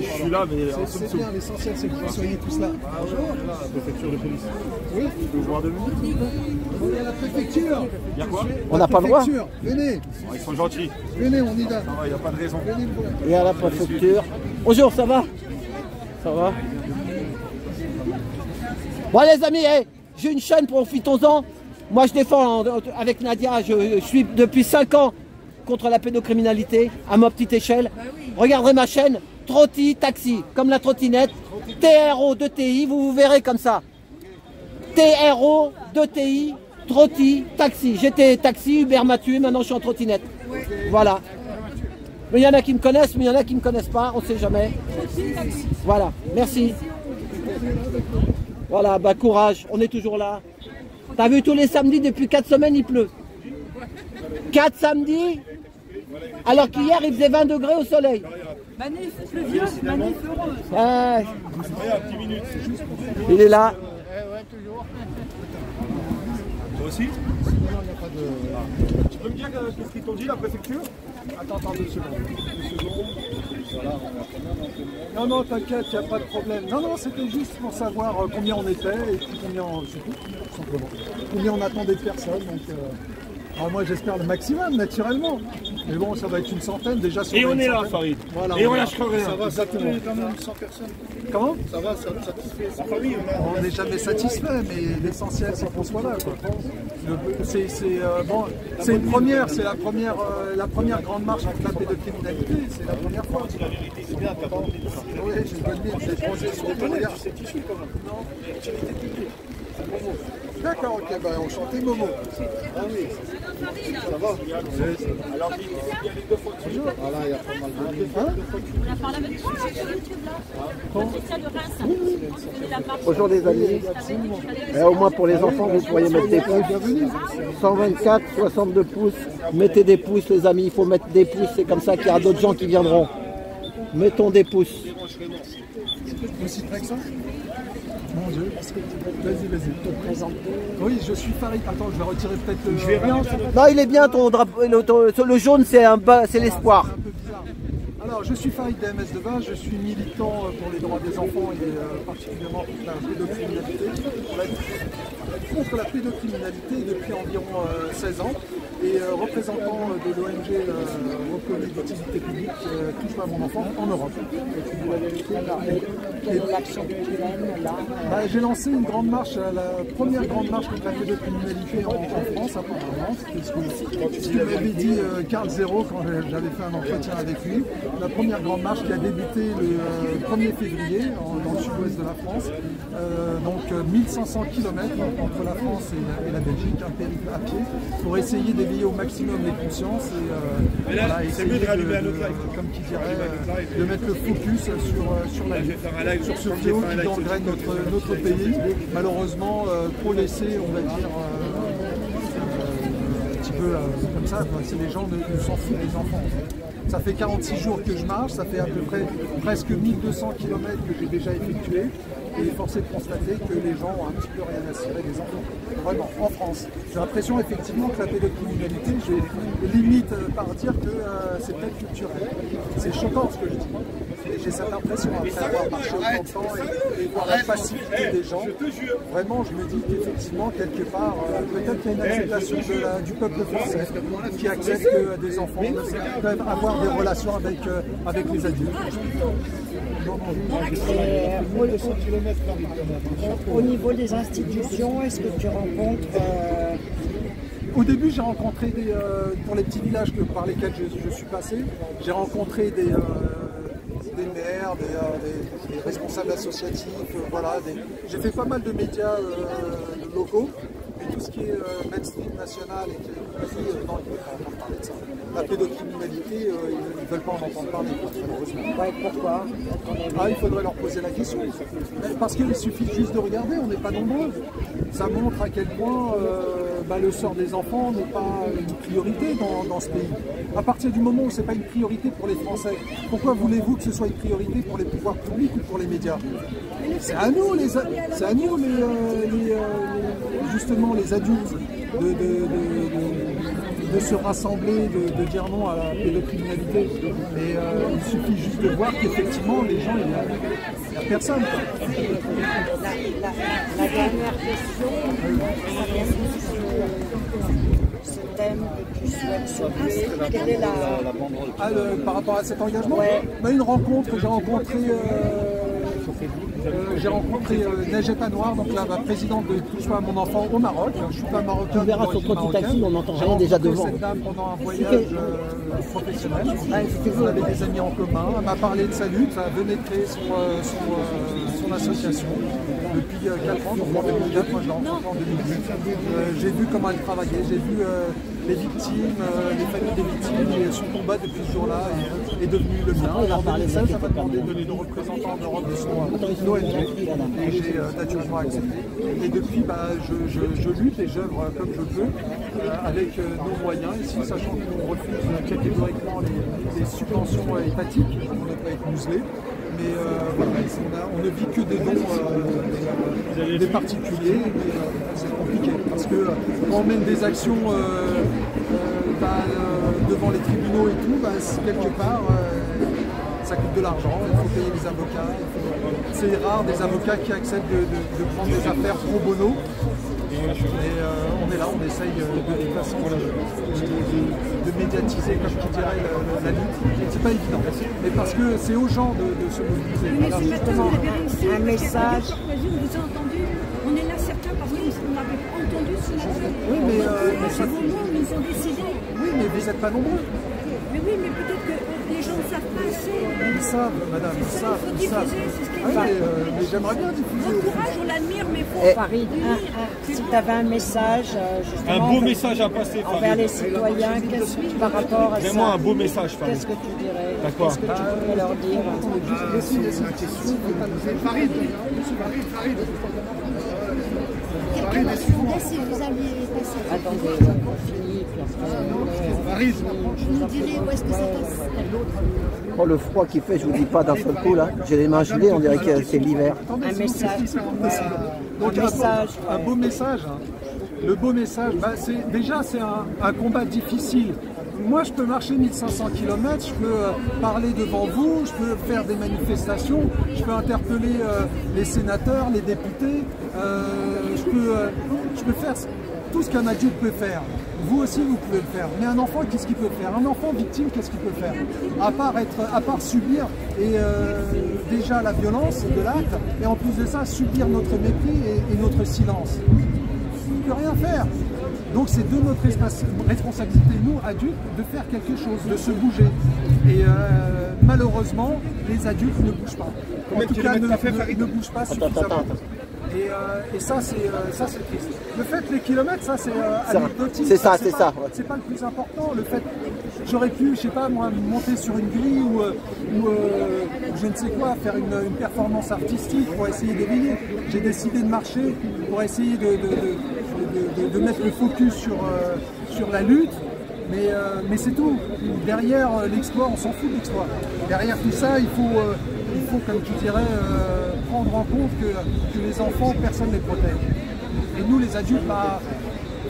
je suis là, mais c'est bien, l'essentiel c'est que vous soyez tous là. Bonjour. La préfecture de police. Oui. Je peux vous voir 2 minutes. On est à la préfecture. Il y a quoi? On n'a pas le droit. Venez, Ils sont gentils. venez, on y va. Ça va, il n'y a pas de raison. Venez me voir. Et à la préfecture. Bonjour, ça va? Ça va? Bon les amis, j'ai une chaîne, profitons-en. Moi je défends avec Nadia, je suis depuis 5 ans contre la pédocriminalité à ma petite échelle. Regardez ma chaîne, Trotti Taxi, comme la trottinette, TRO 2TI, vous verrez comme ça. TRO 2TI, Trotti Taxi. J'étais taxi, Uber m'a tué, maintenant je suis en trottinette. Voilà. Mais il y en a qui me connaissent, mais il y en a qui ne me connaissent pas, on ne sait jamais. Voilà, merci. Voilà, bah courage, on est toujours là. T'as vu tous les samedis, depuis 4 semaines, il pleut. 4 samedis, alors qu'hier, il faisait 20 degrés au soleil. Manif pluvieuse, manif heureuse. Il est là. Toi aussi? Tu peux me dire qu'est-ce qu'ils t'ont dit, la préfecture? Attends 2 secondes. Non, non, t'inquiète, il n'y a pas de problème. Non, non, c'était juste pour savoir combien on était et puis combien on, tout simplement. Combien on attendait de personnes. Donc, alors moi j'espère le maximum, naturellement. Mais bon, ça va être une centaine déjà. Sur Et on est là, centaine. Farid. Voilà, Et on lâche rien. Ça va, exactement. Quand même 100 personnes. Comment? Ça va, ça satisfait sa famille. On n'est jamais satisfait, mais l'essentiel c'est qu'on soit là. C'est une première, c'est la première grande marche contre la pédocriminalité, c'est la première fois. C'est la vérité, c'est bien, t'as pas envie de ça. Oui, j'ai bonne mine, j'ai posé sur le regard. D'accord, ok, ben enchanté Momo. Ah oui, ça va. Alors, il y a les 2 fois de suite. Voilà, il y a pas mal de On a parlé avec toi sur YouTube là. Patricia de Reims. Bonjour les amis. Et au moins pour les enfants, vous pourriez mettre des pouces. 124, 62 pouces. Mettez des pouces les amis, il faut mettre des pouces, c'est comme ça qu'il y a d'autres gens qui viendront. Mettons des pouces. Aussi près que ça? Mon Dieu, vas-y. Oui, je suis Farid. Attends, je vais retirer peut-être le... Je vais rien. Non, il est bien ton drapeau. Le jaune, c'est l'espoir. Alors, je suis Farid d'AMS de Base, je suis militant pour les droits des enfants et particulièrement contre la pédocriminalité. Contre la pédocriminalité depuis environ 16 ans et représentant de l'ONG reconnue d'utilité publique Touche pas à mon enfant en Europe. J'ai lancé une grande marche, la première grande marche contre la pédocriminalité en France apparemment. C'est ce que m'avait dit Carl Zéro quand j'avais fait un entretien avec lui. La première grande marche qui a débuté le 1er février dans le sud-ouest de la France. Donc 1500 km entre la France et la Belgique, un périple à pied, pour essayer d'éveiller au maximum les consciences et voilà, essayer comme qui dirait, de mettre le focus sur ce fléau qui gangrène notre pays. Malheureusement, trop laissé, on va dire, un petit peu comme ça, les gens ne s'en foutent des enfants. Ça fait 46 jours que je marche, ça fait à peu près presque 1200 km que j'ai déjà effectué. Et force est de constater que les gens ont un petit peu rien à cirer des enfants. Vraiment, en France. J'ai l'impression effectivement que la pédocriminalité, je limite par dire que c'est peut-être culturel. C'est choquant ce que je dis. Et j'ai cette impression, après avoir marché autant de temps et voir la passivité des gens, vraiment je me dis qu'effectivement, quelque part, peut-être qu'il y a une acceptation du peuple français qui accepte que des enfants peuvent avoir des relations avec les adultes. Au niveau des institutions, est-ce que tu rencontres... Au début, j'ai rencontré pour les petits villages par lesquels je suis passé, j'ai rencontré des maires, des responsables associatifs, voilà. J'ai fait pas mal de médias locaux, mais tout ce qui est mainstream national et qui est non, ils ne veulent pas entendre parler de ça. La pédocriminalité, ils ne veulent pas en entendre parler, malheureusement. Ouais, pourquoi? Il faudrait leur poser la question. Parce qu'il suffit juste de regarder, on n'est pas nombreux. Ça montre à quel point le sort des enfants n'est pas une priorité dans ce pays. À partir du moment où ce n'est pas une priorité pour les Français, pourquoi voulez-vous que ce soit une priorité pour les pouvoirs publics ou pour les médias? C'est à nous, justement les adultes, de se rassembler, de dire non à la pédocriminalité. Mais il suffit juste de voir qu'effectivement, les gens, il n'y a personne. La dernière question, ce thème que tu souhaites sauver, quelle est la... Par rapport à cet engagement, Ouais. Une rencontre, j'ai rencontré Najat Anwar, donc la présidente de Touche pas à mon enfant au Maroc. Je ne suis pas marocain. Tu verras sur ton petit taxi, on n'entend rien déjà devant. J'ai rencontré cette dame pendant un voyage professionnel. On avait des amis en commun. Elle m'a parlé de sa lutte. Elle venait de créer son association depuis 4 ans. Donc en 2004, moi je l'ai rencontrée en 2008. J'ai vu comment elle travaillait. J'ai vu les victimes, les familles des victimes. Et son combat depuis ce jour-là est devenu le mien. En 2016, elle m'a demandé de nos représentants en Europe de son ONG. Et j'ai naturellement accepté. Et depuis, je lutte et j'œuvre comme je peux avec nos moyens ici, sachant qu'on refuse catégoriquement les subventions étatiques. On ne peut pas être muselé. Mais voilà, on ne vit que des dons des particuliers. C'est compliqué parce que quand on mène des actions devant les tribunaux et tout, quelque part, ça coûte de l'argent, il faut payer les avocats. C'est rare des avocats qui acceptent de prendre des affaires pro bono. Et on est là, on essaye de toute façon de médiatiser, comme tu dirais, la lutte. C'est pas évident, mais parce que c'est aux gens de se mobiliser. Mais Alors ce matin, justement, vous avez réussi. un message. On vous a entendu. On est là certains parce qu'on avait entendu ce matin. Oui, mais ça vaut nous ont décidé. oui, mais vous n'êtes pas nombreux. Mais oui, mais peut-être que les gens ne savent pas assez. Ils savent, madame, ils savent. Il faut diffuser, c'est ce qu'il Ah oui, faut. mais j'aimerais bien diffuser. Votre courage, on l'admire, mais il faut Farid, si tu avais un message justement Un beau message à passer, envers Farid. les citoyens, par rapport à Vraiment ça, un beau message, Farid. qu'est-ce que tu dirais? D'accord. Qu'est-ce que tu voudrais leur dire? Farid. Quelqu'un m'a demandé si vous alliez passer. Attendez, on finit, puis après, Vous nous direz où est-ce que ça passe. Oh, le froid qu'il fait, je vous dis pas d'un seul coup là. J'ai les mains gelées, on dirait que c'est l'hiver. un message. Donc Un message, un beau message. Le beau message, c'est un combat difficile. Moi, je peux marcher 1500 km, je peux parler devant vous, je peux faire des manifestations, je peux interpeller les sénateurs, les députés, je peux faire tout ce qu'un adulte peut faire. Vous aussi, vous pouvez le faire. Mais un enfant, qu'est-ce qu'il peut faire? Un enfant victime, qu'est-ce qu'il peut faire? À part subir déjà la violence de l'acte, et en plus de ça, subir notre mépris et notre silence. Il ne peut rien faire. Donc c'est de notre responsabilité, nous, adultes, de faire quelque chose, de se bouger. Et malheureusement, les adultes ne bougent pas. En tout cas, ne bougent pas suffisamment. Et ça, c'est triste. Le fait, les kilomètres, ça, c'est anecdotique. C'est ça. C'est pas le plus important. Le fait, j'aurais pu, je sais pas moi, monter sur une grille ou je ne sais quoi, faire une performance artistique pour essayer d'éveiller. J'ai décidé de marcher pour essayer de mettre le focus sur la lutte. Mais c'est tout. Derrière l'exploit, on s'en fout de l'exploit. Derrière tout ça, il faut comme tu dirais, prendre en compte que les enfants, personne ne les protège. Et nous, les adultes,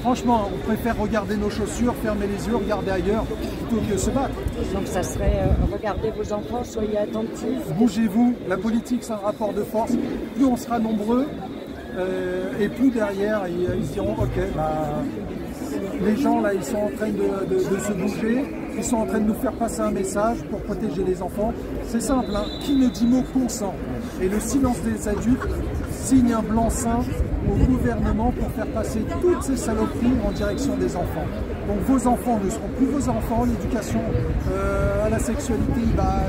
franchement, on préfère regarder nos chaussures, fermer les yeux, regarder ailleurs, plutôt que se battre. Donc ça serait, regardez vos enfants, soyez attentifs. Bougez-vous, la politique, c'est un rapport de force. Plus on sera nombreux, et plus derrière, ils diront, ok, les gens là, ils sont en train de se bouger, ils sont en train de nous faire passer un message pour protéger les enfants. C'est simple, hein. Qui ne dit mot consent? Et le silence des adultes signe un blanc-seing au gouvernement pour faire passer toutes ces saloperies en direction des enfants. Donc vos enfants ne seront plus vos enfants, l'éducation à la sexualité,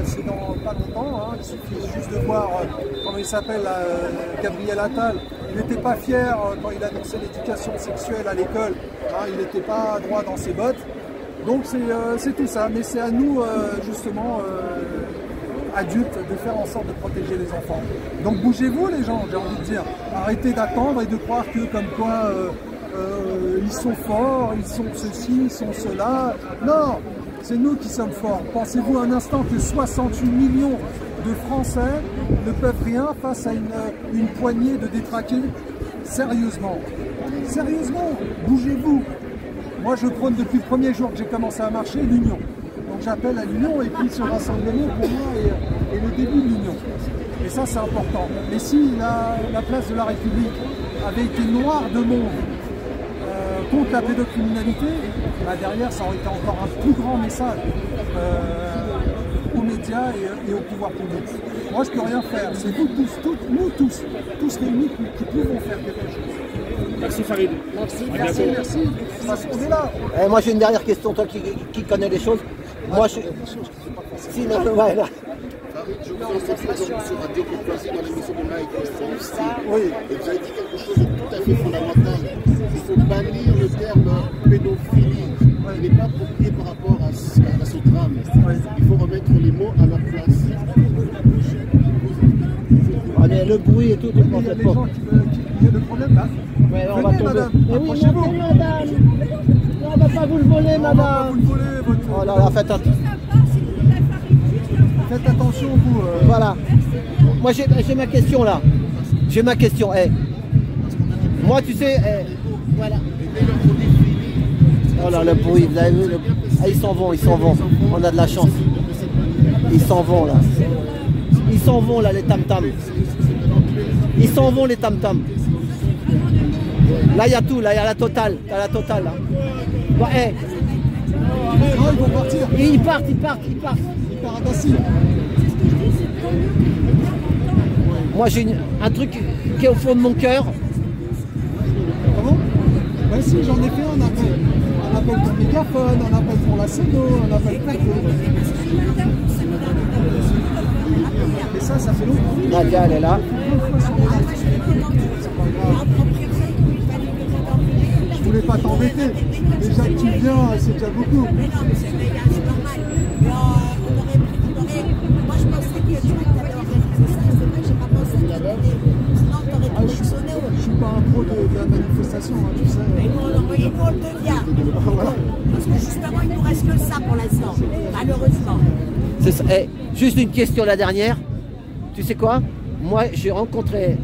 c'est dans pas longtemps, hein. Il suffit juste de voir, comment il s'appelle, Gabriel Attal. Il n'était pas fier quand il annonçait l'éducation sexuelle à l'école, hein. Il n'était pas droit dans ses bottes. Donc c'est tout ça, mais c'est à nous justement, adultes, de faire en sorte de protéger les enfants. Donc bougez-vous les gens, j'ai envie de dire. Arrêtez d'attendre et de croire que comme quoi ils sont forts, ils sont ceci, ils sont cela. Non, c'est nous qui sommes forts. Pensez-vous un instant que 68 millions de Français ne peuvent rien face à une poignée de détraqués? Sérieusement, bougez-vous. Moi, je prône depuis le premier jour que j'ai commencé à marcher l'union. Donc j'appelle à l'union et puis ce rassemblement pour moi est le début de l'union. Et ça, c'est important. Et si la place de la République avait été noire de monde contre la pédocriminalité, bah derrière, ça aurait été encore un plus grand message aux médias et au pouvoir public. Moi, je ne peux rien faire. C'est vous nous tous réunis qui pouvons faire quelque chose. Merci Farid. Merci. Parce qu'on est là. Moi, j'ai une dernière question, toi qui connais les choses. Moi, je... Sinon, ouais, là. Je vous en sais sur Radio Courtoisie dans l'émission de Mike ici. Oui. Et vous avez dit quelque chose de tout à fait fondamental. Il faut bannir le terme pédophilie. Il n'est pas approprié par rapport à ce drame. Il faut remettre les mots à leur place. Allez, le bruit et tout, Il y a des gens qui ont le problème là. Ouais, on Venez, va madame, approchez-vous. approchez-vous. Madame. On va pas vous le voler, On va pas madame. vous le voler, votre... Oh là là, faites attention. Faites attention, vous. Voilà. Moi, j'ai ma question là. J'ai ma question. Moi, tu sais, voilà. Oh là, le bruit, vous avez vu ils s'en vont, ils s'en vont. On a de la chance. Ils s'en vont là. Ils s'en vont là, les tam-tams. Ils s'en vont, les tam-tams. Là, il y a tout, là, il y a la totale. T'as la totale là. Bon, Non, ils vont partir. ils partent. Ils partent assis. Moi, j'ai un truc qui est au fond de mon cœur. Comment? Ben si, j'en ai fait un appel. Un appel pour mégaphone, un appel pour la CEDO, un appel pour tout. Et ça fait longtemps. Nadia, elle est là. Je voulais pas t'embêter. Déjà que tu viens, c'est déjà beaucoup. Mais non, mais c'est normal. Mais on aurait préparé. Moi, je pensais que tu avais organisé ça. C'est vrai que j'ai pas pensé à t'aider. Sinon, t'aurais Ah, tout sélectionné. je suis pas un pro de la manifestation, hein, tu sais. Mais nous, on le devient. Voilà. Parce que justement, il nous reste que ça pour l'instant. Malheureusement. C'est ça. Juste une question, la dernière. Tu sais quoi? Moi, j'ai rencontré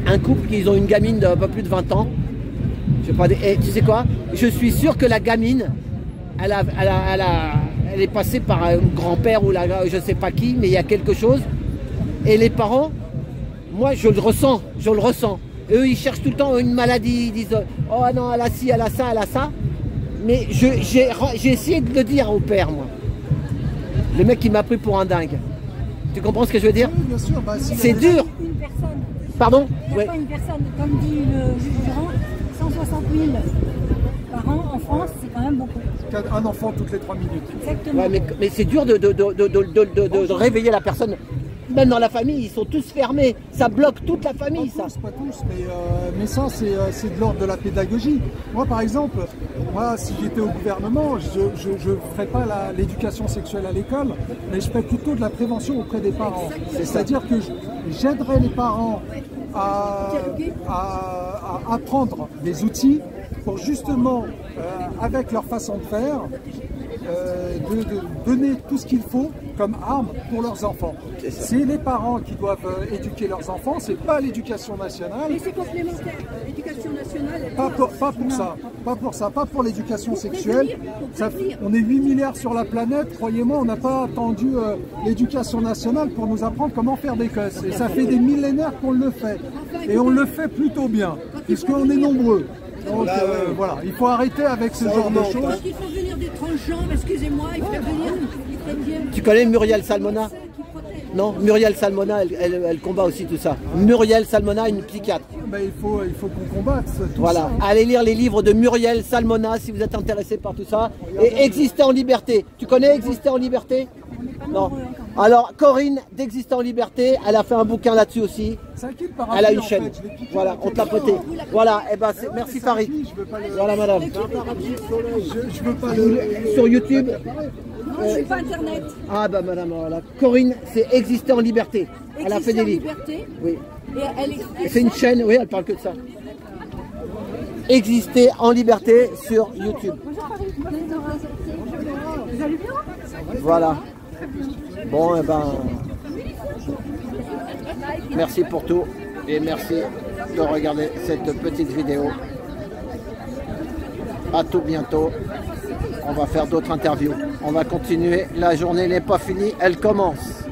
un couple qui ont une gamine d'un peu plus de 20 ans. Je sais pas, et tu sais quoi? Je suis sûr que la gamine, elle est passée par un grand-père ou je sais pas qui, mais il y a quelque chose. Et les parents, moi, je le ressens. Eux, ils cherchent tout le temps une maladie. Ils disent, oh non, elle a ci, elle a ça, elle a ça. Mais j'ai essayé de le dire au père, moi. Le mec qui m'a pris pour un dingue. Tu comprends ce que je veux dire? Oui, bien sûr. Bah, si C'est dur. Une personne. Pardon? Il n'y a Ouais. pas une personne, comme dit le juge Durand, 160 000 par an en France, c'est quand même beaucoup. Un enfant toutes les 3 minutes. Exactement. Ouais, mais c'est dur de réveiller la personne. Même dans la famille, ils sont tous fermés. Ça bloque toute la famille, ça. Pas tous, mais ça, c'est de l'ordre de la pédagogie. Moi, par exemple, si j'étais au gouvernement, je ne ferais pas l'éducation sexuelle à l'école, mais je ferais plutôt de la prévention auprès des parents. C'est-à-dire que j'aiderais les parents à apprendre des outils pour justement, avec leur façon de faire, de donner tout ce qu'il faut comme arme pour leurs enfants. C'est les parents qui doivent éduquer leurs enfants, c'est pas l'éducation nationale. Mais c'est complémentaire. L'éducation nationale. Pas pour l'éducation sexuelle. On est 8 milliards sur la planète, croyez-moi, on n'a pas attendu l'éducation nationale pour nous apprendre comment faire des cosses. Et ça fait des millénaires qu'on le fait. Et on le fait plutôt bien, puisqu'on est nombreux. Donc voilà, il faut arrêter avec ce genre de choses. Parce qu'il faut venir des transgenres, excusez-moi, il faut venir. Tu connais Muriel Salmona? Non, Muriel Salmona, elle combat aussi tout ça. Muriel Salmona, une psychiatre. Ben, il faut qu'on combatte tout voilà. ça. Allez lire les livres de Muriel Salmona si vous êtes intéressé par tout ça. Et Exister en liberté. Tu connais Exister en liberté? Non. Alors, Corinne d'Exister en liberté, elle a fait un bouquin là-dessus aussi. Elle a une chaîne. Voilà, on te l'a poté. Voilà, et ben merci Farid. Voilà madame. Je veux pas le... Sur YouTube. Non, je ne suis pas Internet. Ah bah madame, voilà. Corinne, c'est Exister en liberté. Elle a fait des livres. Liberté. Oui. Et elle explique. C'est une chaîne, oui, elle parle que de ça. Exister en liberté sur YouTube. Vous allez bien? Voilà. Bon, et ben, merci pour tout et merci de regarder cette petite vidéo. À tout bientôt. On va faire d'autres interviews. On va continuer. La journée n'est pas finie, elle commence.